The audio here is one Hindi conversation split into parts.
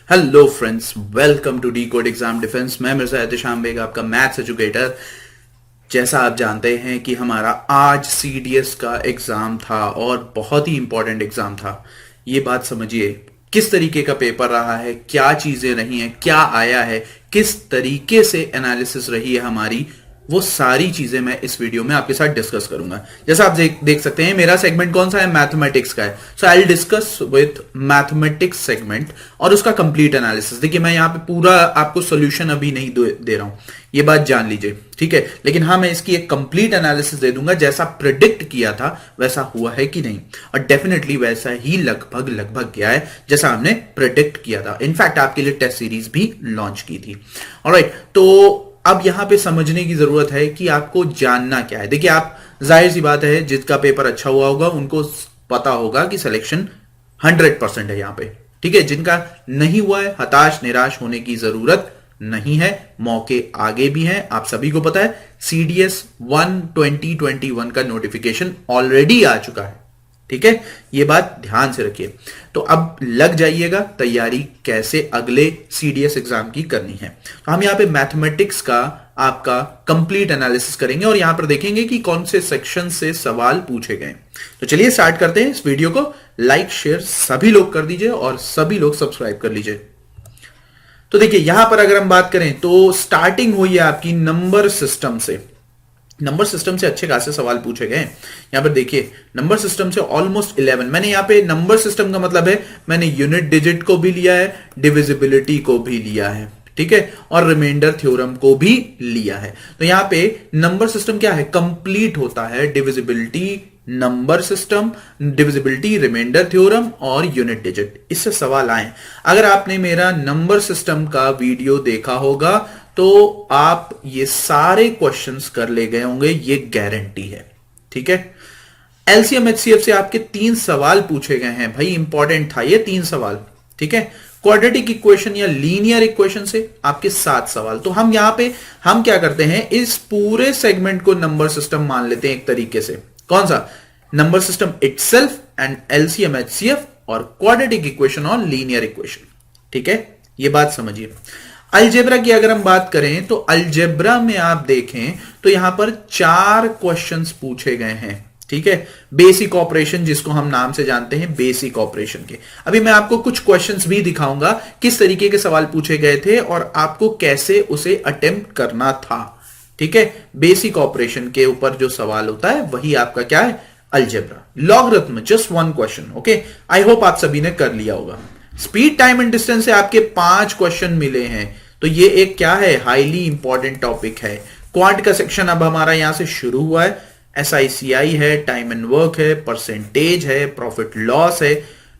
Hello friends, welcome to the code exam defence. मैं मिर्जा एहतेशाम बेग, आपका मैथ्स एजुकेटर। जैसा आप जानते हैं कि हमारा आज सीडीएस का एग्जाम था और बहुत ही इंपॉर्टेंट एग्जाम था। ये बात समझिए किस तरीके का पेपर रहा है, क्या चीजें रही हैं, क्या आया है, किस तरीके से एनालिसिस रही है हमारी, वो सारी चीजें मैं इस वीडियो में आपके साथ डिस्कस करूंगा। जैसा आप देख सकते हैं, मेरा सेगमेंट कौन सा है, मैथमेटिक्स का है। So I will discuss with mathematics segment और उसका कंप्लीट एनालिसिस। देखिए, मैं यहाँ पे पूरा आपको सोल्यूशन अभी नहीं दे रहा हूं, ये बात जान लीजिए, ठीक है। लेकिन हाँ, मैं इसकी एक कंप्लीट एनालिसिस दे दूंगा। जैसा प्रिडिक्ट किया था वैसा हुआ है कि नहीं, और डेफिनेटली वैसा ही लगभग लगभग गया है जैसा हमने प्रिडिक्ट किया था। इनफैक्ट आपके लिए टेस्ट सीरीज भी लॉन्च की थी। ऑलराइट, तो अब यहां पे समझने की जरूरत है कि आपको जानना क्या है। देखिए, आप जाहिर सी बात है, जिसका पेपर अच्छा हुआ होगा उनको पता होगा कि सिलेक्शन 100% है यहां पे, ठीक है। जिनका नहीं हुआ है, हताश निराश होने की जरूरत नहीं है, मौके आगे भी हैं। आप सभी को पता है सीडीएस 1 2021 का नोटिफिकेशन ऑलरेडी आ चुका है, ठीक है। ये बात ध्यान से रखिए। तो अब लग जाइएगा तैयारी कैसे अगले सीडीएस एग्जाम की करनी है। तो हम यहां पे मैथमेटिक्स का आपका कंप्लीट एनालिसिस करेंगे और यहां पर देखेंगे कि कौन से सेक्शन से सवाल पूछे गए। तो चलिए स्टार्ट करते हैं। इस वीडियो को लाइक शेयर सभी लोग कर दीजिए और सभी लोग सब्सक्राइब कर लीजिए। तो देखिए, यहां पर अगर हम बात करें तो स्टार्टिंग हुई है आपकी नंबर सिस्टम से। नंबर सिस्टम से अच्छे खासे सवाल पूछे गए। यहां पर देखिए, नंबर सिस्टम से ऑलमोस्ट 11। मैंने यहां पे नंबर सिस्टम का मतलब है, मैंने यूनिट डिजिट को भी लिया है, डिविजिबिलिटी को भी लिया है, ठीक है, और रिमाइंडर थ्योरम को भी लिया है। तो यहां पे नंबर सिस्टम क्या है, कंप्लीट होता है divisibility, number system, divisibility, remainder theorem और यूनिट डिजिट। इससे सवाल आए। अगर आपने मेरा नंबर सिस्टम का वीडियो देखा होगा तो आप ये सारे क्वेश्चंस कर ले गए होंगे, ये गारंटी है, ठीक है। एलसीएम एचसीएफ से आपके 3 सवाल पूछे गए हैं भाई, इंपॉर्टेंट था ये 3 सवाल, ठीक है। क्वाड्रेटिक इक्वेशन या लीनियर इक्वेशन से आपके 7 सवाल। तो हम यहां पे हम क्या करते हैं, इस पूरे सेगमेंट को नंबर सिस्टम मान लेते हैं एक तरीके से। कौन सा, number system itself and LCM HCF और क्वाड्रेटिक इक्वेशन और लीनियर इक्वेशन, ठीक है। ये बात समझिए। अलजेब्रा की अगर हम बात करें तो अलजेब्रा में आप देखें तो यहां पर 4 क्वेश्चंस पूछे गए हैं, ठीक है। बेसिक ऑपरेशन, जिसको हम नाम से जानते हैं बेसिक ऑपरेशन के। अभी मैं आपको कुछ क्वेश्चंस भी दिखाऊंगा किस तरीके के सवाल पूछे गए थे और आपको कैसे उसे अटेम्प्ट करना था, ठीक है। बेसिक ऑपरेशन के ऊपर जो सवाल होता है वही आपका क्या है, algebra. Logarithm just 1 question, okay. I hope आप सभी ने कर लिया होगा। स्पीड टाइम एंड डिस्टेंस से आपके 5 क्वेश्चन मिले हैं, तो ये एक क्या है, हाईली इंपॉर्टेंट टॉपिक है। क्वांट का सेक्शन अब हमारा यहां से शुरू हुआ है। एसआईसीआई है, टाइम एंड वर्क है, परसेंटेज है, प्रॉफिट लॉस है।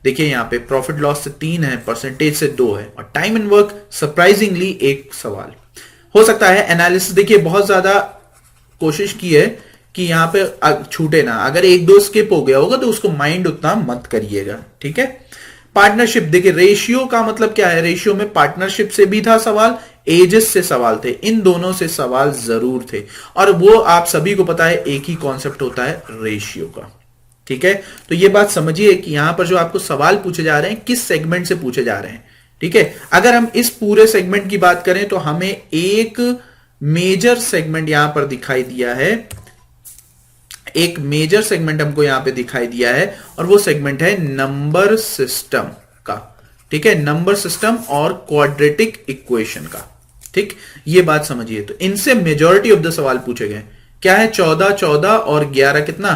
देखिए यहां पे प्रॉफिट लॉस से 3 है, परसेंटेज से 2 है, और टाइम एंड वर्क सरप्राइजिंगली 1 सवाल हो सकता है। एनालिसिस देखिए, बहुत ज्यादा कोशिश की है कि यहां पे छूटे ना। अगर 1-2 स्किप हो गया होगा तो उसको माइंड उतना मत करिएगा, ठीक है। पार्टनरशिप, देखिए रेशियो का मतलब क्या है, रेशियो में पार्टनरशिप से भी था सवाल, एजेस से सवाल थे, इन दोनों से सवाल जरूर थे। और वो आप सभी को पता है एक ही कॉन्सेप्ट होता है रेशियो का, ठीक है। तो ये बात समझिए कि यहां पर जो आपको सवाल पूछे जा रहे हैं किस सेगमेंट से पूछे जा रहे हैं, ठीक है। अगर हम इस पूरे सेगमेंट की बात करें तो हमें एक मेजर सेगमेंट यहां पर दिखाई दिया है, एक मेजर सेगमेंट हमको यहां पे दिखाई दिया है, और वो सेगमेंट है नंबर सिस्टम का, ठीक है। नंबर सिस्टम और क्वाड्रेटिक इक्वेशन का, ठीक। ये बात समझिए। तो इनसे मेजॉरिटी ऑफ द सवाल पूछे गए। क्या है, 14 और 11 कितना,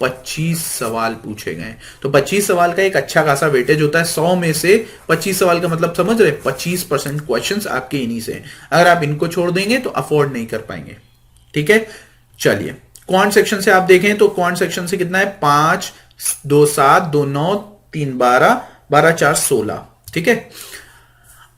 25 सवाल पूछे गए। तो 25 सवाल का एक अच्छा खासा वेटेज होता है। 100 में से 25 सवाल का मतलब समझ रहे, 25% क्वेश्चंस आपके इन्हीं से। अगर आप इनको छोड़ देंगे तो अफोर्ड नहीं कर पाएंगे, ठीक है। चलिए, क्वांट सेक्शन से आप देखें तो क्वांट सेक्शन से कितना है, 5, 2, 7, 2, 9, 3, 12, 12, 4, 16, ठीक है।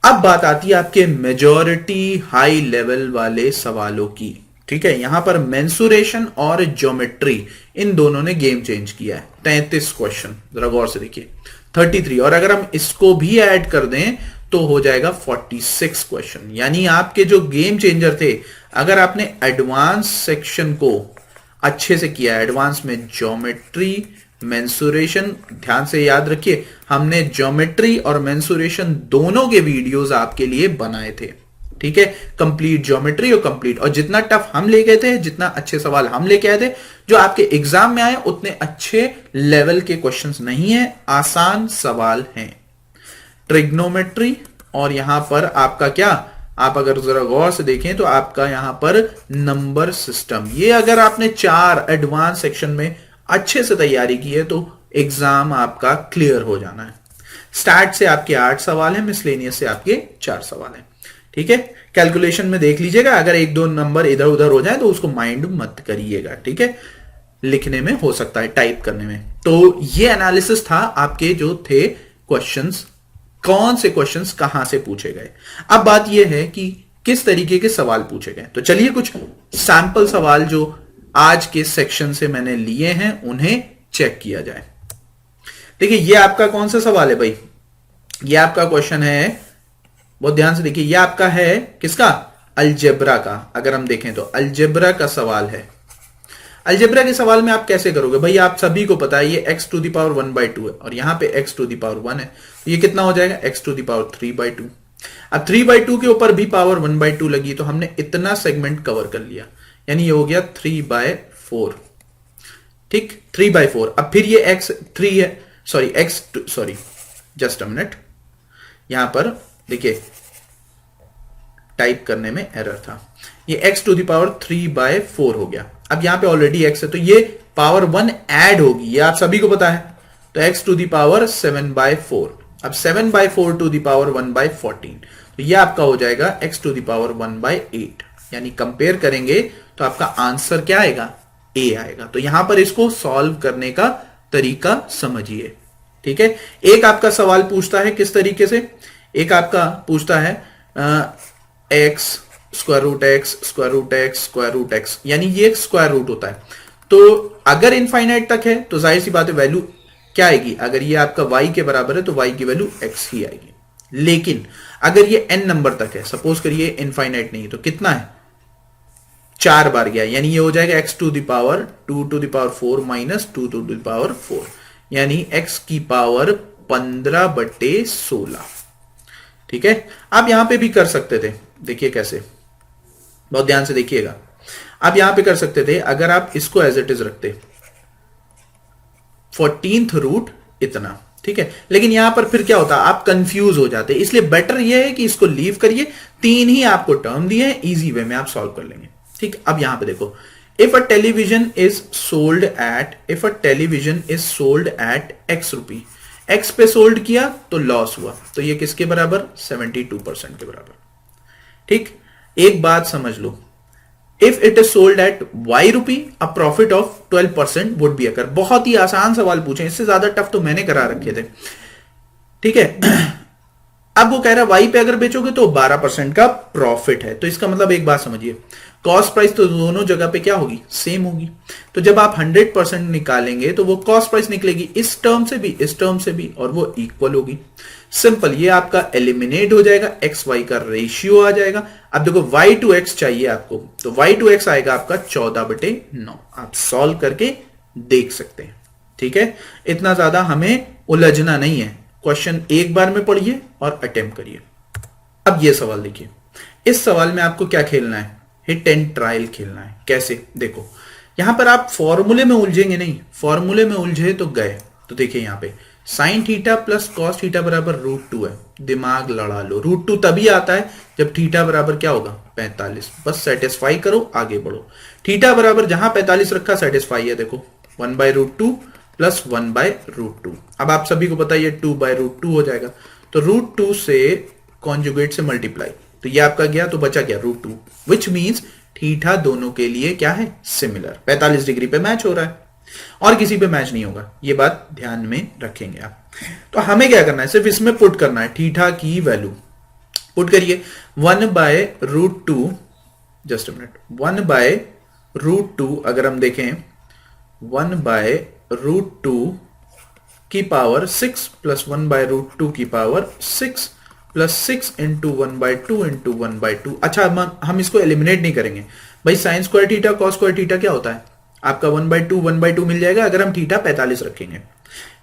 अब बात आती है आपके मेजॉरिटी हाई लेवल वाले सवालों की, ठीक है। यहां पर मेंसुरेशन और ज्योमेट्री, इन दोनों ने गेम चेंज किया है। 33 क्वेश्चन, जरा गौर से देखिए, 33, और अगर हम इसको भी ऐड कर दें तो हो जाएगा 46 क्वेश्चन। यानी आपके जो गेम चेंजर थे, अगर आपने एडवांस सेक्शन को अच्छे से किया, एडवांस में ज्योमेट्री, मेंसुरेशन ध्यान से याद रखिए, हमने ज्योमेट्री और मेंसुरेशन दोनों के वीडियोस आपके लिए बनाए थे, ठीक है। कंप्लीट ज्योमेट्री और कंप्लीट, और जितना टफ हम लेके गए थे, जितना अच्छे सवाल हम लेके आए थे, जो आपके एग्जाम में आए उतने अच्छे लेवल के क्वेश्चंस नहीं है, आसान सवाल हैं। ट्रिग्नोमेट्री और यहां पर आपका क्या, आप अगर जरा गौर से देखें तो आपका यहां पर नंबर सिस्टम, ये अगर आपने 4 एडवांस सेक्शन में अच्छे से तैयारी की है तो एग्जाम आपका क्लियर हो जाना है। स्टार्ट से आपके 8 सवाल हैं, मिसलेनियस से आपके 4 सवाल हैं, ठीक है। कैलकुलेशन में देख लीजिएगा, अगर 1-2 नंबर इधर उधर हो जाए तो उसको माइंड मत करिएगा, ठीक है। लिखने में हो सकता है, टाइप करने में। तो ये एनालिसिस था आपके जो थे क्वेश्चंस, कौन से क्वेश्चंस कहां से पूछे गए। अब बात यह है कि किस तरीके के सवाल पूछे गए। तो चलिए कुछ सैंपल सवाल जो आज के सेक्शन से मैंने लिए हैं उन्हें चेक किया जाए। देखिए ये आपका कौन सा सवाल है भाई, ये आपका क्वेश्चन है, बहुत ध्यान से देखिए, ये आपका है किसका, अलजेब्रा का। अगर हम देखें तो अलजेब्रा का सवाल है। अलजेब्रा के सवाल में आप कैसे करोगे भाई, आप सभी को पता है ये x टू द पावर 1/2 है और यहां पे x टू द पावर 1 है, तो ये कितना हो जाएगा, x टू द पावर 3/2। अब 3/2 के ऊपर भी पावर 1/2 लगी, तो हमने इतना सेगमेंट कवर कर लिया, यानी ये हो गया 3/4, ठीक, 3/4। अब फिर ये x3 है, सॉरी जस्ट अ मिनट, यहां पर देखिए टाइप करने में एरर था, ये x टू द पावर 3/4 हो गया। अब यहां पे ऑलरेडी x है तो ये पावर 1 ऐड होगी, ये आप सभी को पता है, तो x टू द पावर 7/4। अब 7/4 टू द पावर 1/14, तो ये आपका हो जाएगा x टू द पावर 1/8। यानी कंपेयर करेंगे तो आपका आंसर क्या आएगा, a आएगा। तो यहां पर इसको सॉल्व करने का तरीका समझिए, ठीक है। एक आपका सवाल पूछता है किस तरीके से, एक आपका पूछता है x square root x square root x square root x, यानी ये एक स्क्वायर रूट होता है। तो अगर इनफाइनाइट तक है तो जाहिर सी बात है वैल्यू क्या आएगी, अगर ये आपका y के बराबर है तो y की वैल्यू x ही आएगी। लेकिन अगर ये n नंबर तक है, सपोज करिए इनफाइनाइट नहीं, तो कितना है, 4 बार गया, यानी ये हो जाएगा x to the power 2 to the power 4 minus 2 to the power 4, यानी x की पावर 15/16, ठीक है। आप यहां पे भी कर सकते थे, देखिए कैसे, बहुत ध्यान से देखिएगा। आप यहां पे कर सकते थे, अगर आप इसको एज इट इज रखते 14th रूट इतना, ठीक है। लेकिन यहां पर फिर क्या होता, आप कंफ्यूज हो जाते, इसलिए बेटर यह है कि इसको लीव करिए। 3 ही आपको टर्म दिए हैं, इजी वे में आप सॉल्व कर लेंगे, ठीक। अब यहां पे देखो, if a television is sold eight x rupee, x पे सोल्ड किया तो लॉस हुआ, तो ये किसके बराबर, 72% के बराबर, ठीक। एक बात समझ लो, if it is sold at y rupee, a profit of 12% would be occur. बहुत ही आसान सवाल पूछे, इससे ज्यादा टफ तो मैंने करा रखे थे, ठीक है। अब वो कह रहा है y पे अगर बेचोगे तो 12% का प्रॉफिट है, तो इसका मतलब एक बात समझिए, कॉस्ट प्राइस तो दोनों जगह पे क्या होगी, सेम होगी। तो जब आप 100% निकालेंगे तो वो कॉस्ट प्राइस निकलेगी इस टर्म से भी, इस टर्म से भी, और वो इक्वल होगी। सिंपल, ये आपका एलिमिनेट हो जाएगा, एक्स वाई का रेशियो आ जाएगा। अब देखो y टू x चाहिए आपको, तो y टू x आएगा आपका 14/9। आप सॉल्व करके देख सकते हैं, ठीक है। इतना ज्यादा हमें उलझना नहीं है, क्वेश्चन एक बार में पढ़िए और अटेम्प्ट करिए। अब ये सवाल देखिए, इस सवाल में आपको क्या खेलना है, हिट एंड ट्रायल खेलना है। कैसे, देखो यहां पर आप फॉर्मूले में उलझेंगे नहीं, फॉर्मूले में उलझे तो गए। तो देखिए यहां पे sine theta plus cos theta बराबर √2 है, दिमाग लड़ा लो। √2 तभी आता है जब थीटा बराबर क्या होगा, 45। बस सेटिस्फाई करो, आगे बढ़ो। थीटा बराबर जहां 45 रखा सेटिस्फाई है, देखो 1/√2 प्लस 1/√2। अब आप सभी को पता है ये 2/√2 हो जाएगा, तो √2 से कॉन्जुगेट से मल्टीप्लाई, तो ये आपका गया तो बचा क्या, √2, विच मीन्स थीटा दोनों के लिए क्या है, सिमिलर। 45 डिग्री पे मैच हो रहा है और किसी पे मैच नहीं होगा, ये बात ध्यान में रखेंगे आप। तो हमें क्या करना है, सिर्फ इसमें पुट करना है, थीटा की वैल्यू पुट करिए 1/√2, जस्ट अ मिनट, 1/√2 अगर हम देखें 1/√2 की पावर 6 प्लस 1/√2 की पावर 6 प्लस 6 इंटू 1/2 इंटू 1/2। अच्छा हम इसको एलिमिनेट नहीं करेंगे भाई, sine square theta cos square theta क्या होता है, आपका 1/2 मिल जाएगा अगर हम थीटा 45 रखेंगे।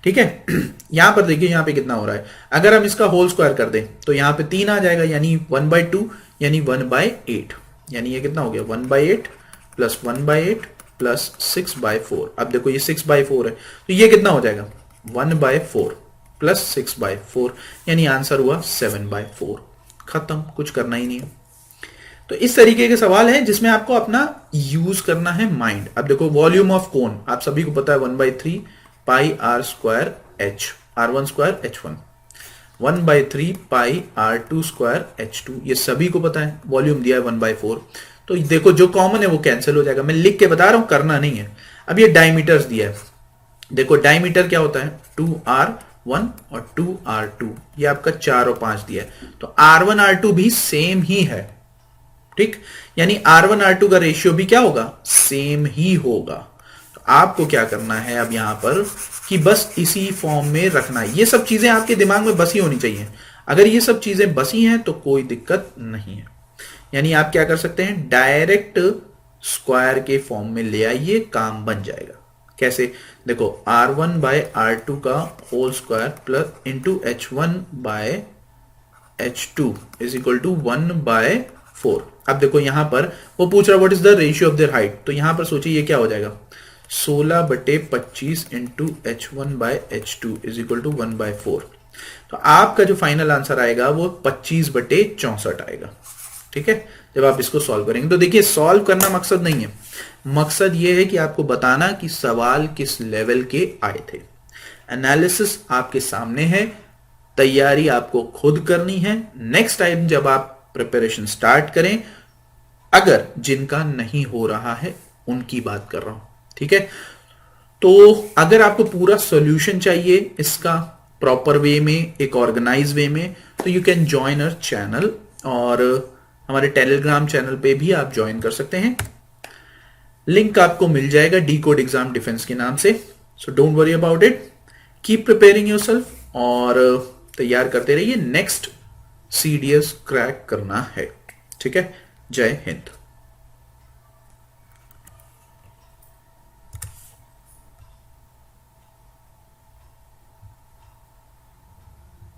ठीक है। यहां पर देखिए यहां पे कितना हो रहा है, अगर हम इसका होल स्क्वायर कर दें तो यहां पे 3 आ जाएगा, यानी 1/2 यानी 1/8, यानी ये कितना हो गया 1/8 प्लस 1/8 प्लस 6/4। अब देखो ये 6/4 है तो ये कितना हो जाएगा 1/4 प्लस 6/4, यानी आंसर हुआ 7/4। खत्म, कुछ करना ही नहीं है। तो इस तरीके के सवाल हैं जिसमें आपको अपना यूज करना है माइंड। अब देखो वॉल्यूम ऑफ कोन आप सभी को पता है 1/3 pi R square H, R1 square H1, 1/3 pi R2 square H2, ये सभी को पता है। वॉल्यूम दिया है 1/4, तो देखो जो कॉमन है वो कैंसिल हो जाएगा। मैं लिख के बता रहा हूं, करना नहीं है। अब ये डायमीटर्स दिया है, देखो डायमीटर क्या होता है 2R1 और 2R2, ये आपका 4 और 5 दिया है, तो R1 R2 भी सेम ही है। ठीक, यानी R1 R2 का रेशियो भी क्या होगा, सेम ही होगा। तो आपको क्या करना है अब यहां पर कि बस इसी फॉर्म में रखना है। ये सब चीजें आपके दिमाग में बसी होनी चाहिए। अगर ये सब चीजें बसी हैं तो कोई दिक्कत नहीं है। यानी आप क्या कर सकते हैं, डायरेक्ट स्क्वायर के फॉर्म में ले आइए, काम बन जाएगा। कैसे, देखो R1 बाय R2 का whole square plus into H1 by H2 is equal to 1/4। अब देखो यहां पर वो पूछ रहा what is the ratio of their height, तो यहां पर सोचिए ये क्या हो जाएगा 16/25 into H1/H2 is equal to 1/4। तो आपका जो फाइनल आंसर आएगा वो 25/64 आएगा। ठीक है, जब आप इसको सॉल्व करेंगे तो देखिए सॉल्व करना मकसद नहीं है, मकसद ये है कि आपको बताना कि सवाल किस लेवल के आए थे। एनालिसिस आपके सामने है, तैयारी आपको खुद करनी है। नेक्स्ट टाइम जब आप प्रिपरेशन स्टार्ट करें, अगर जिनका नहीं हो रहा है उनकी बात कर रहा हूं। ठीक है, तो अगर आपको पूरा सॉल्यूशन चाहिए इसका प्रॉपर वे में, एक ऑर्गेनाइज वे में, तो you can join our channel, और हमारे टेलीग्राम चैनल पे भी आप ज्वाइन कर सकते हैं। लिंक आपको मिल जाएगा डी कोड एग्जाम डिफेंस के नाम से। So don't worry about it, keep preparing yourself और तैयार करते रहिए। नेक्स्ट CDS क्रैक करना है। ठीक है, जय हिंद।